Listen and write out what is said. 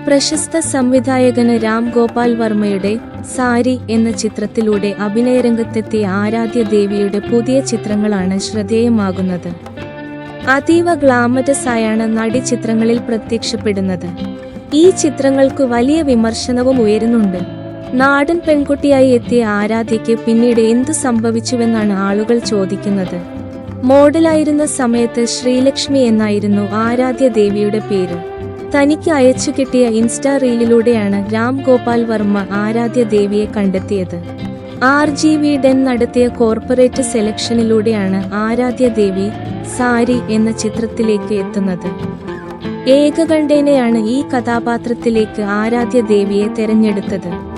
പ്രശസ്ത സംവിധായകന് രാം ഗോപാൽ വർമ്മയുടെ സാരി എന്ന ചിത്രത്തിലൂടെ അഭിനയരംഗത്തെത്തിയ ആരാധ്യ ദേവിയുടെ പുതിയ ചിത്രങ്ങളാണ് ശ്രദ്ധേയമാകുന്നത്. അതീവ ഗ്ലാമറസ് ആയാണ് നടി ചിത്രങ്ങളിൽ പ്രത്യക്ഷപ്പെടുന്നത്. ഈ ചിത്രങ്ങൾക്ക് വലിയ വിമർശനവും ഉയരുന്നുണ്ട്. നാടൻ പെൺകുട്ടിയായി എത്തിയ ആരാധ്യയ്ക്ക് പിന്നീട് എന്തു സംഭവിച്ചുവെന്നാണ് ആളുകൾ ചോദിക്കുന്നത്. മോഡലായിരുന്ന സമയത്ത് ശ്രീലക്ഷ്മി എന്നായിരുന്നു ആരാധ്യ ദേവിയുടെ പേര്. തനിക്ക് അയച്ചു കിട്ടിയ ഇൻസ്റ്റാ റീലിലൂടെയാണ് രാം ഗോപാൽ വർമ്മ ആരാധ്യ ദേവിയെ കണ്ടെത്തിയത്. RGV10 നടത്തിയ കോർപ്പറേറ്റ് സെലക്ഷനിലൂടെയാണ് ആരാധ്യ ദേവി സാരി എന്ന ചിത്രത്തിലേക്ക് എത്തുന്നത്. ഏകകണ്ഠേനയാണ് ഈ കഥാപാത്രത്തിലേക്ക് ആരാധ്യ ദേവിയെ തെരഞ്ഞെടുത്തത്.